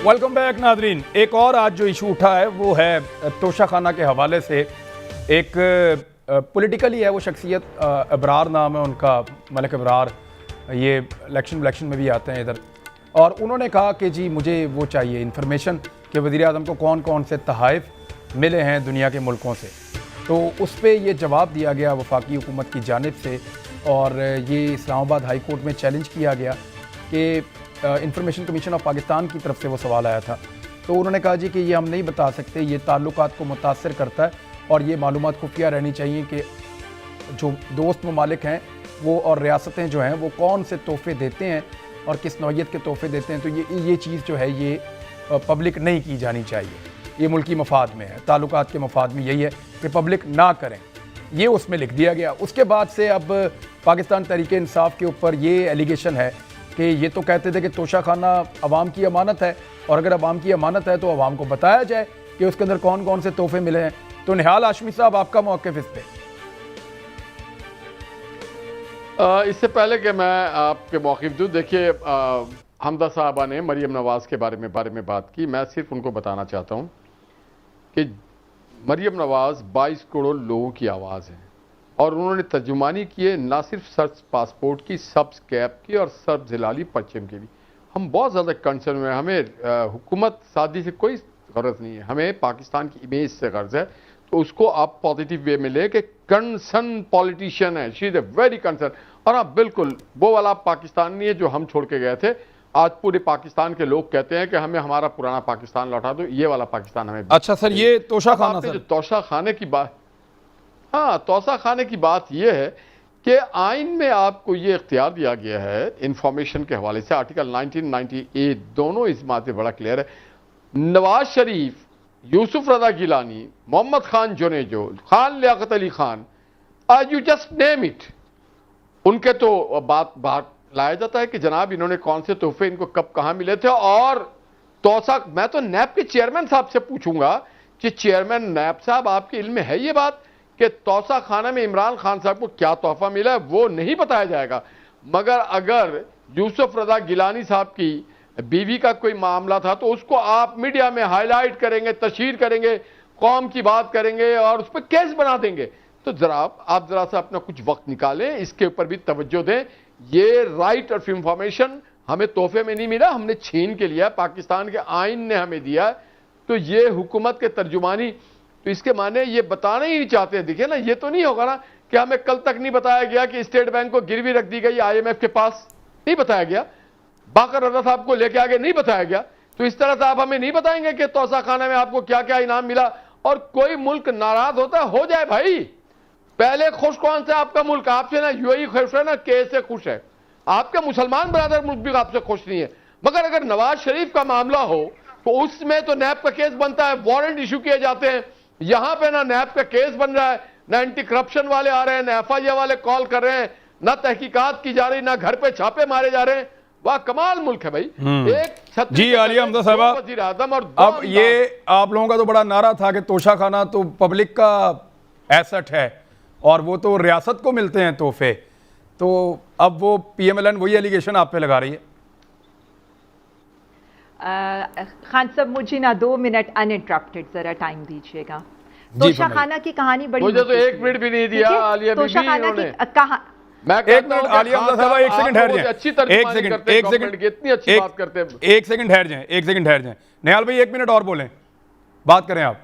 Welcome back Nadreen. एक और आज जो इशू उठा है वो है तोशा खाना के हवाले से। एक पॉलिटिकली है वो शख्सियत, अबरार नाम है उनका, मलिक अबरार, ये इलेक्शन में भी आते हैं इधर, और उन्होंने कहा कि जी मुझे वो चाहिए इंफॉर्मेशन कि वज़ीर आज़म को कौन कौन से तहाइफ मिले हैं दुनिया के मुल्कों से। तो उस पर ये जवाब दिया गया वफाकी हुकूमत की जानिब से, और ये इस्लामाबाद हाई कोर्ट में चैलेंज किया गया कि इंफॉर्मेशन कमीशन ऑफ पाकिस्तान की तरफ से वो सवाल आया था। तो उन्होंने कहा जी कि ये हम नहीं बता सकते, ये ताल्लुकात को मुतासर करता है और ये मालूमात खुफिया रहनी चाहिए कि जो दोस्त ममालिक हैं वो और रियासतें जो हैं वो कौन से तोहफे देते हैं और किस नौइयत के तोहफे देते हैं। तो ये चीज़ जो है ये पब्लिक नहीं की जानी चाहिए, ये मुल्की मफाद में है, ताल्लुकात के मफाद में यही है कि पब्लिक ना करें, ये उसमें लिख दिया गया। उसके बाद से अब पाकिस्तान तहरीक इंसाफ के ऊपर ये एलिगेशन है कि ये तो कहते थे कि तोशा खाना अवाम की अमानत है, और अगर अवाम की अमानत है तो अवाम को बताया जाए कि उसके अंदर कौन कौन से तोहफे मिले हैं। तो निहाल हाशमी साहब, आपका मौक़िफ़ इस पे? इससे पहले कि मैं आपके मौक़िफ़ दूँ, देखिए हमदा साहबा ने मरीम नवाज़ के बारे में बात की। मैं सिर्फ उनको बताना चाहता हूँ कि मरीम नवाज़ 22 करोड़ लोगों की आवाज़ है, और उन्होंने तर्जुमानी की है ना सिर्फ सर्च पासपोर्ट की, सब्ज़ कैप की और सब्ज़ हिलाली परचम की भी। हम बहुत ज़्यादा कंसर्न में, हमें हुकूमत साजी से कोई गर्ज नहीं है, हमें पाकिस्तान की इमेज से गर्ज है। तो उसको आप पॉजिटिव वे में ले कि कंसर्न पॉलिटिशियन है, she is a very concern. और हाँ, बिल्कुल वो वाला पाकिस्तान नहीं है जो हम छोड़ के गए थे। आज पूरे पाकिस्तान के लोग कहते हैं कि हमें हमारा पुराना पाकिस्तान लौटा दो, ये वाला पाकिस्तान हमें। अच्छा सर, ये तोशा खाना, जो तोशा खाने की बात, हाँ, तोशा खाने की बात यह है कि आइन में आपको ये इख्तियार दिया गया है इंफॉर्मेशन के हवाले से, आर्टिकल 1998 दोनों इस बात पे बड़ा क्लियर है। Nawaz Sharif, Yousuf Raza Gilani, Mohammad Khan Junejo, Khan Liaquat Ali Khan, you just name it, उनके तो बात लाया जाता है कि जनाब इन्होंने कौन से तोहफे इनको कब कहाँ मिले थे। और तोशा, मैं तो नैब के चेयरमैन साहब से पूछूंगा कि चेयरमैन नैब साहब, आपके इल्म में है ये बात कि तोशा खाना में इमरान खान साहब को क्या तोहफा मिला है? वो नहीं बताया जाएगा। मगर अगर यूसुफ रजा गिलानी साहब की बीवी का कोई मामला था तो उसको आप मीडिया में हाईलाइट करेंगे, तशहीर करेंगे, कौम की बात करेंगे और उस पर केस बना देंगे। तो आप जरा सा अपना कुछ वक्त निकालें, इसके ऊपर भी तवज्जो दें। ये राइट ऑफ इंफॉर्मेशन हमें तोहफे में नहीं मिला, हमने छीन के लिया, पाकिस्तान के आइन ने हमें दिया। तो ये हुकूमत के तर्जुमानी, तो इसके माने ये बताना ही नहीं चाहते। देखिए ना, ये तो नहीं होगा ना कि हमें कल तक नहीं बताया गया कि स्टेट बैंक को गिरवी रख दी गई IMF के पास, नहीं बताया गया। बाकर रजा साहब को लेके आगे नहीं बताया गया। तो इस तरह से आप हमें नहीं बताएंगे कि तोशा खाना में आपको क्या क्या इनाम मिला। और कोई मुल्क नाराज होता है, हो जाए भाई, पहले खुश कौन सा आपका मुल्क? आपसे ना UAE खुश है ना के से खुश है, आपके मुसलमान बरादर मुल्क भी आपसे खुश नहीं है। मगर अगर नवाज शरीफ का मामला हो तो उसमें तो नैब का केस बनता है, वारंट इशू किए जाते हैं। यहां पे ना नैब का केस बन रहा है, ना एंटी करप्शन वाले आ रहे हैं, ना FIA वाले कॉल कर रहे हैं, ना तहकीकात की जा रही, ना घर पे छापे मारे जा रहे हैं। वाह, कमाल मुल्क है भाई। एक जी आलिया हमदा साहबा, वज़ीर आज़म और अब ये आप लोगों का तो बड़ा नारा था कि तोशा खाना तो पब्लिक का एसेट है और वो तो रियासत को मिलते हैं तोहफे। तो अब वो PMLN वही एलिगेशन आप पे लगा रही है। खान साहब, मुझे ना 2 मिनट अनइंटरप्टेड जरा टाइम दीजिएगा। तोशा खाना की कहानी बड़ी, मुझे तो 1 मिनट भी नहीं दिया आलिया बीबी। तोशा खाना की कहानी, मैं 1 मिनट आलिया हमदा साहब, 1 सेकंड ठहर जाएं, अच्छी तर्जुमानी करते हैं, गवर्नमेंट की इतनी अच्छी बात करते हैं। 1 सेकंड ठहर जाएं, 1 सेकंड ठहर जाएं। निहाल भाई 1 मिनट और बोलें, बात करें आप।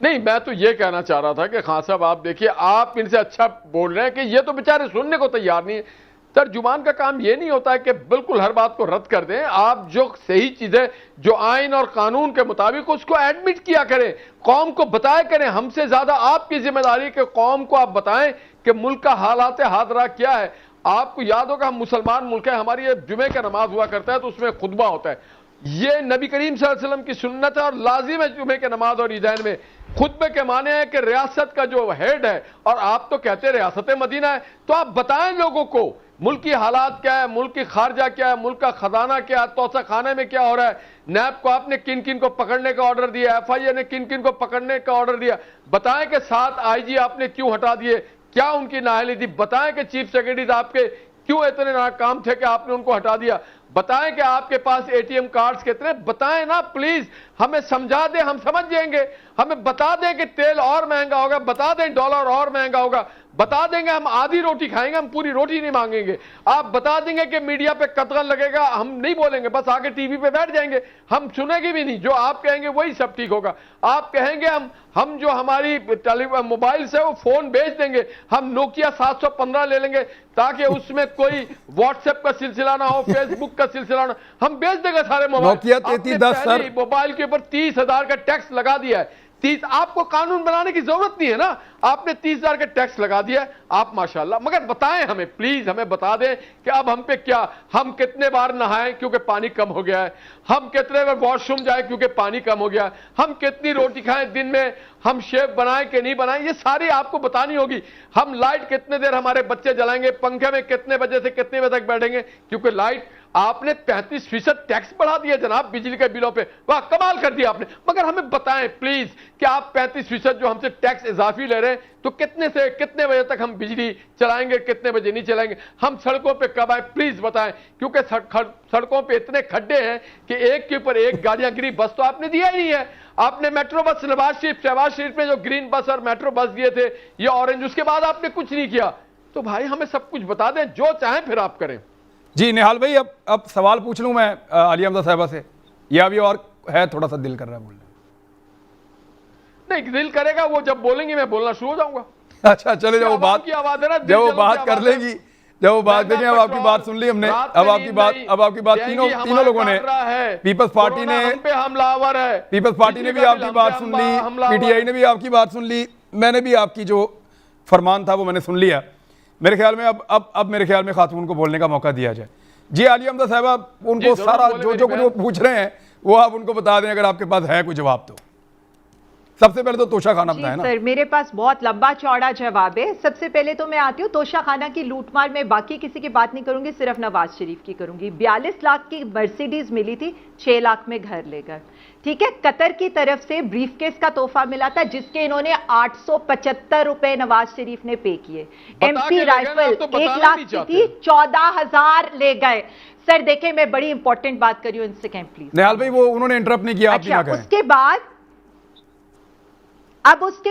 नहीं, मैं तो ये कहना चाह रहा था कि खान साहब, आप देखिए, आप इनसे अच्छा बोल रहे हैं कि ये तो बेचारे सुनने को तैयार नहीं है। तर्जुमान का काम ये नहीं होता है कि बिल्कुल हर बात को रद्द कर दें। आप जो सही चीजें, जो आइन और कानून के मुताबिक, उसको एडमिट किया करें, कौम को बताया करें। हमसे ज्यादा आपकी जिम्मेदारी कि कौम को आप बताएं कि मुल्क का हालात हादरा क्या है। आपको याद होगा, हम मुसलमान मुल्क है, हमारी ये जुमे का नमाज हुआ करता है तो उसमें खुतबा होता है। ये नबी करीम सल्लल्लाहु अलैहि वसल्लम की सुन्नत है और लाजिम है जुमे के नमाज और ईदैन में। खुतबे के माने हैं कि रियासत का जो हेड है, और आप तो कहते हैं रियासत मदीना है, तो आप बताएं लोगों को मुल्क की हालात क्या है, मुल्क की खारजा क्या है, मुल्क का खजाना क्या है, तोशा खाने में क्या हो रहा है, नैब को आपने किन किन को पकड़ने का ऑर्डर दिया, FIA ने किन किन को पकड़ने का ऑर्डर दिया। बताएं कि 7 IG आपने क्यों हटा दिए, क्या उनकी नाअहली थी। बताएं कि चीफ सेक्रेटरी आपके کیوں اتنے ناکام تھے کہ آپ نے ان کو ہٹا دیا؟ بتائیں کہ آپ کے پاس اے ٹی ایم کارڈز کتنے، بتائیں نا پلیز، ہمیں سمجھا دیں، ہم سمجھ جائیں گے. ہمیں بتا دیں کہ تیل اور مہنگا ہوگا، بتا دیں ڈالر اور مہنگا ہوگا، بتا دیں گے ہم آدھی روٹی کھائیں گے، ہم پوری روٹی نہیں مانگیں گے. آپ بتا دیں گے کہ میڈیا پہ قتل لگے گا، ہم نہیں بولیں گے، بس آگے ٹی وی پہ بیٹھ جائیں گے، ہم سنیں گے بھی نہیں، جو آپ کہیں گے وہی سب ٹھیک ہوگا. آپ کہیں گے ہم جو ہماری موبائل سے وہ فون بیچ دیں گے، ہم نوکیا 715 لے لیں گے تاکہ اس میں کوئی واٹس ایپ کا سلسلہ نہ ہو، فیس بک کا سلسلہ نہ ہو، ہم بیچ دیں گے سارے موبائل. نوکیا آپ نے 3310 سر پہلی موبائل کے اوپر 30,000 کا ٹیکس لگا دیا ہے. آپ کو قانون بنانے کی ضرورت نہیں ہے نا، آپ نے 30,000 کا ٹیکس لگا دیا ہے. آپ ماشاءاللہ، مگر بتائیں ہمیں پلیز، ہمیں بتا دیں کہ اب ہم پہ کیا، ہم کتنے بار نہائیں کیونکہ پانی کم ہو گیا ہے، ہم کتنے بار واش روم جائیں کیونکہ پانی کم ہو گیا ہے، ہم کتنی روٹی کھائیں دن میں، ہم شیف بنائیں کہ نہیں بنائیں، یہ ساری آپ کو بتانی ہوگی. ہم لائٹ کتنے دیر ہمارے بچے جلائیں گے، پنکھے میں کتنے بجے سے کتنے بجے تک بیٹھیں گے، کیونکہ لائٹ. آپ نے 35% ٹیکس بڑھا دیا جناب بجلی کے بلوں پہ، واہ کمال کر دیا آپ نے. مگر ہمیں بتائیں پلیز کہ آپ 35% جو ہم سے ٹیکس اضافی لے رہے ہیں تو کتنے سے کتنے بجے تک ہم بجلی چلائیں گے، کتنے بجے نہیں چلائیں گے، ہم سڑکوں پہ کب آئے پلیز بتائیں. کیونکہ سڑکوں پہ اتنے کھڈے ہیں کہ ایک کے اوپر ایک گاڑیاں گری. بس تو آپ نے دیا ہی نہیں ہے. آپ نے میٹرو بس شہباز شریف میں جو گرین بس اور میٹرو بس دیے تھے یہ اورنج، اس کے بعد آپ نے کچھ نہیں کیا. تو بھائی ہمیں سب کچھ بتا دیں، جو چاہیں پھر آپ کریں. جی نہال بھائی، اب سوال پوچھ لوں میں عالیہ حمزہ صاحبہ سے، یا ابھی اور ہے تھوڑا سا دل کر رہا ہے بولنے؟ نہیں، دل کرے گا وہ جب بولیں گے میں بولنا شروع ہو جاؤں گا. اچھا چلے، جب وہ بات کر لے گی، جب وہ بات دیکھیں. اب آپ کی بات سن لی ہم نے، اب آپ کی بات تینوں لوگوں نے، پیپلز پارٹی نے، پیپلز پارٹی نے بھی آپ کی بات سن لی، پی ٹی آئی نے بھی آپ کی بات سن لی، میں نے بھی آپ کی جو فرمان تھا وہ میں نے سن لیا. میرے خیال میں اب میرے خیال میں خاتون کو بولنے کا موقع دیا جائے. جی عالیہ حمزہ صاحبہ، ان کو سارا جو کچھ وہ پوچھ رہے ہیں وہ آپ ان کو بتا دیں اگر آپ کے پاس ہے کوئی جواب تو. سب سے پہلے تو توشہ خانہ بتائیں نا. سر میرے پاس بہت لمبا چوڑا جواب ہے. سب سے پہلے تو میں آتی ہوں توشہ خانہ کی لوٹ مار میں باقی کسی کی بات نہیں کروں گی، صرف نواز شریف کی کروں گی. 42 لاکھ کی مرسیڈیز ملی تھی، 6 لاکھ میں گھر لے گئے. ٹھیک ہے، قطر کی طرف سے بریف کیس کا تحفہ ملا تھا جس کے انہوں نے 875 روپے نواز شریف نے پے کیے. ایم پی رائفل 1 لاکھ کی تھی، 14,000 لے گئے. سر دیکھیں میں بڑی امپورٹنٹ بات کر رہی ہوں، ان سیکنڈ پلیز. نہال بھائی وہ انہوں نے انٹرپٹ نہیں کیا، آپ بھی نہ کہیں. اس کے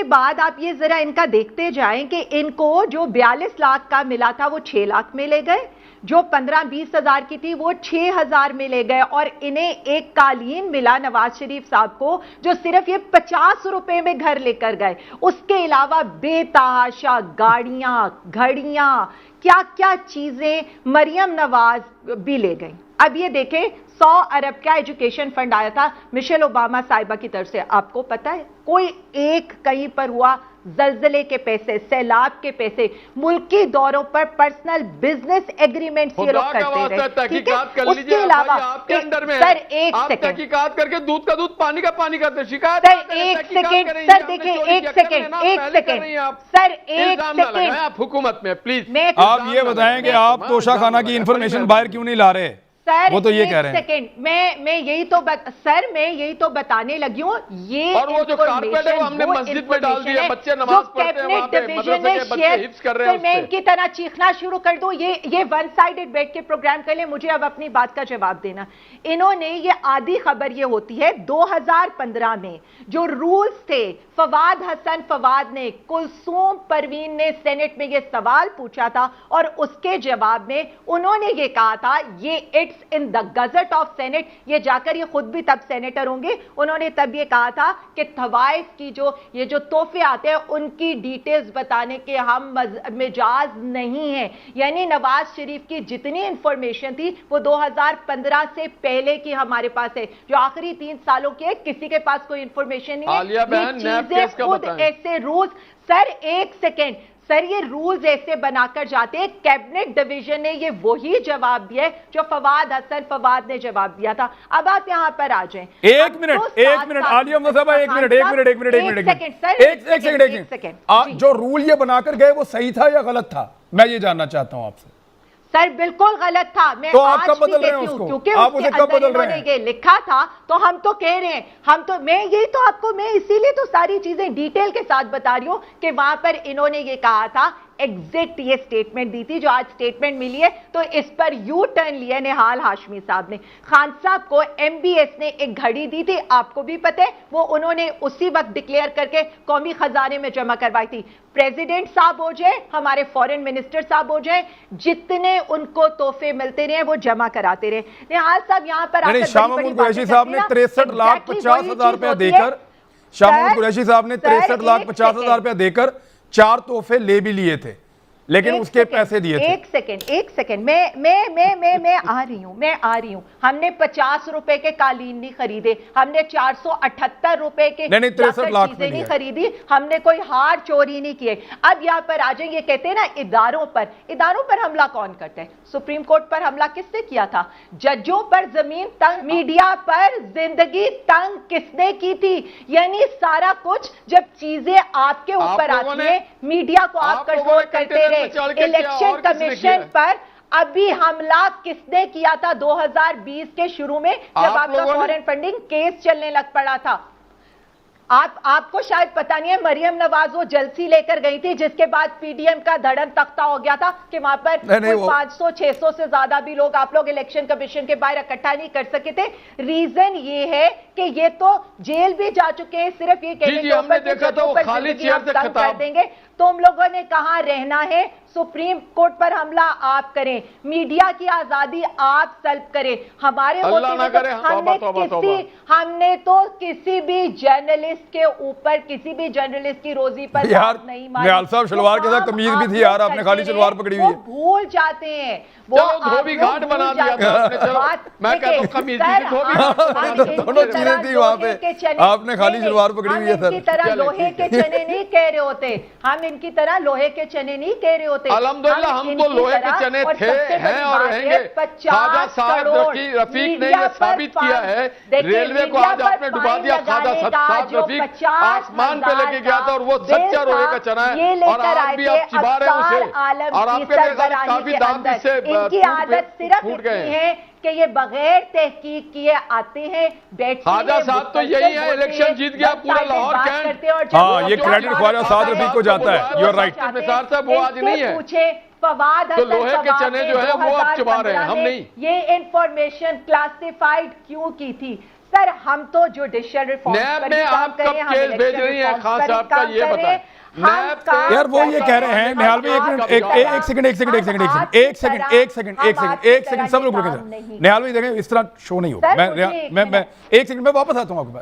بعد آپ یہ ذرا ان کا دیکھتے جائیں کہ ان کو جو 42 لاکھ کا ملا تھا وہ 6 لاکھ میں لے گئے، جو 15-20 ہزار کی تھی وہ 6,000 میں لے گئے، اور انہیں ایک قالین ملا نواز شریف صاحب کو جو صرف یہ 50 روپے میں گھر لے کر گئے. اس کے علاوہ بے تحاشا گاڑیاں، گھڑیاں، کیا کیا چیزیں مریم نواز بھی لے گئیں. اب یہ دیکھیں 100 ارب کا ایجوکیشن فنڈ آیا تھا مشیل اوباما صاحبہ کی طرف سے. آپ کو پتا ہے کوئی ایک کہیں پر ہوا زلزلے کے پیسے، سیلاب کے پیسے، ملکی دوروں پر پرسنل بزنس ایگریمنٹ یہ لوگ کرتے رہے. تحقیقات کر لیجئے، اس کے علاوہ آپ کے انڈر میں سر ایک آپ سیکنڈ تحقیقات کر کے دودھ کا دودھ پانی کا پانی کرتے شکایت. سر ایک سیکنڈ، سر دیکھیں ایک سیکنڈ سر ایک سیکنڈ آپ حکومت میں پلیز آپ یہ بتائیں کہ آپ توشہ خانہ کی انفارمیشن باہر کیوں نہیں لا رہے؟ سر وہ تو یہ کہہ رہے ہیں. سیکنڈ میں یہی تو بتانے لگی ہوں. یہ اور وہ جو کارپیٹ ہے وہ ہم نے مسجد میں ڈال دیا، بچے نماز پڑھتے ہیں وہاں پہ، مدرسے کے بچے حفظ کر رہے ہیں. میں ان کی طرح چیخنا شروع کر دوں، یہ ون سائیڈڈ بیٹھ کے پروگرام کر لیں. مجھے اب اپنی بات کا جواب دینا. انہوں نے یہ آدھی خبر یہ ہوتی ہے 2015 میں جو رولز تھے، فواد حسن فواد نے، کلثوم پروین نے سینٹ میں یہ سوال پوچھا تھا اور اس کے جواب میں انہوں نے یہ کہا تھا یہ it's in the gazette of senate. یہ جا کر یہ خود بھی تب سینیٹر ہوں گے. انہوں نے تب یہ کہا تھا کہ طوائف کی یہ جو تحفے آتے ہیں ان کی ڈیٹیلز بتانے کے ہم مجاز نہیں ہیں. یعنی نواز شریف کی جتنی انفارمیشن تھی وہ 2015 سے پہلے کی ہمارے پاس ہے. جو آخری 3 سالوں کی ہے کسی کے پاس کوئی انفارمیشن نہیں ہے. یہ چیزیں خود ایسے رولز. سر ایک سیکنڈ سر، یہ رولز ایسے بنا کر جاتے ہیں. کیبنٹ ڈویژن نے یہ وہی جواب دیا جو فواد حسن فواد نے جواب دیا تھا. اب آپ یہاں پر آ جائیں. ایک منٹ عالیہ حمزہ صاحبہ، ایک سیکنڈ. جو رول یہ بنا کر گئے وہ صحیح تھا یا غلط تھا، میں یہ جاننا چاہتا ہوں آپ سے. سر بالکل غلط تھا. میں تو آپ آج کب بھی بدل رہے ہیں کہتی اس ہوں کو؟ کیونکہ آپ اس اسے کے کب اندر بدل انہوں رہے نے ہیں؟ یہ لکھا تھا تو ہم تو کہہ رہے ہیں، میں یہی تو آپ کو، میں اسی لیے تو ساری چیزیں ڈیٹیل کے ساتھ بتا رہی ہوں کہ وہاں پر انہوں نے یہ کہا تھا एग्जिट ये स्टेटमेंट दी थी जो आज स्टेटमेंट मिली है, तो इस पर यू टर्न लिया निहाल हाशमी साहब ने। खान साहब को एमबीएस ने एक घड़ी दी थी, आपको भी पता है, वो उन्होंने उसी वक्त डिक्लेयर करके कौमी खजाने में जमा करवाई थी। प्रेसिडेंट साहब हो जाए, हमारे फॉरेन मिनिस्टर साहब हो जाए, जितने उनको तोहफे मिलते रहे वो जमा कराते रहे। निहाल साहब यहाँ पर आकर शाह महमूद कुरैशी साहब ने 63,50,000 रुपया देकर, शाह महमूद कुरैशी साहब ने 63,50,000 रुपया देकर 4 तोहफे ले भी लिए थे, लेकिन उसके पैसे दिए थे। एक सेकंड, मैं आ रही हूं। हमने 50 रुपए के कालीन नहीं खरीदे, हमने 478 रुपए के नहीं 63 लाख चीजें नहीं खरीदी, हमने कोई हार चोरी नहीं किए। अब यहाँ पर आ जाए, ये कहते हैं ना इदारों पर हमला कौन करता है? सुप्रीम कोर्ट पर हमला किसने किया था? जजों पर जमीन तंग, मीडिया पर जिंदगी तंग किसने की थी? यानी सारा कुछ जब चीजें आपके ऊपर आती है, मीडिया को आप कंट्रोल करते रहे। इलेक्शन कमीशन पर अभी हमला किसने किया था 2020 के शुरू में, जब आपका फॉरेन फंडिंग केस चलने लग पड़ा था? आपको शायद पता नहीं है, मरियम नवाज वो जलसी लेकर गई थी, जिसके बाद पीडीएम का धड़न तख्ता हो गया था कि वहां पर 500-600 से ज्यादा भी लोग आप लोग इलेक्शन कमीशन के बाहर इकट्ठा नहीं कर सके थे। रीजन ये है कि ये तो जेल भी जा चुके हैं, सिर्फ ये कहने के ऊपर कर देंगे। तुम लोगों ने कहां रहना है? सुप्रीम कोर्ट पर हमला आप करें, मीडिया की आजादी आप सल्ब करें, हमारे हमने तो किसी भी जर्नलिस्ट के ऊपर, किसी भी जर्नलिस्ट की रोजी पर यार नहीं निहाल साहब शलवार के साथ कमीज भी थी यार, आपने खाली शलवार पकड़ी हुई है। भूल जाते हैं, वो धोबी घाट बना दिया था। मैं कहता हूं कमीज भी धोबी, दोनों चीजें थी वहां पे, आपने खाली शलवार पकड़ी हुई है सर। इनकी तरह लोहे के चने नहीं कह रहे होते, हम इनकी तरह लोहे के चने नहीं कह रहे होते। अल्हम्दुलिल्लाह हम तो लोहे के चने थे, हैं और रहेंगे। ख्वाजा साहब रफीक ने यह साबित किया है, रेलवे को आज आपने डुबा दिया। ख्वाजा साहब रफीक आसमान पे लेके गया था और वो सच्चा लोहे का चना है, और आज भी आप चिबा रहे हैं उसे, और आपके काफी दाम भी से इनकी आदत सिर्फ इतनी है कि ये बगैर तहकीक किए आते हैं, ख्वाजा साहब तो यही है, इलेक्शन जीत गया पूरा लाहौर कैंट। हाँ, ये क्रेडिट ख्वाजा साहब रफीक को जाता है, यू आर राइट। साहब वो आज नहीं है, पूछे फवाद तो लोहे के चने जो है वो आप चबा रहे हैं, हम नहीं। ये इंफॉर्मेशन क्लासिफाइड क्यों की थी सर? हम तो जुडिशियल रिफॉर्म नैब में आप कब केस भेज रही हैं खान साहब का, ये बताएं। यार वो ये कह रहे हैं निहाल भाई, एक सेकंड सब लोग रुके। निहाल भाई देखें, इस तरह शो नहीं होगा। मैं एक सेकंड में वापस आता हूँ आपके पास।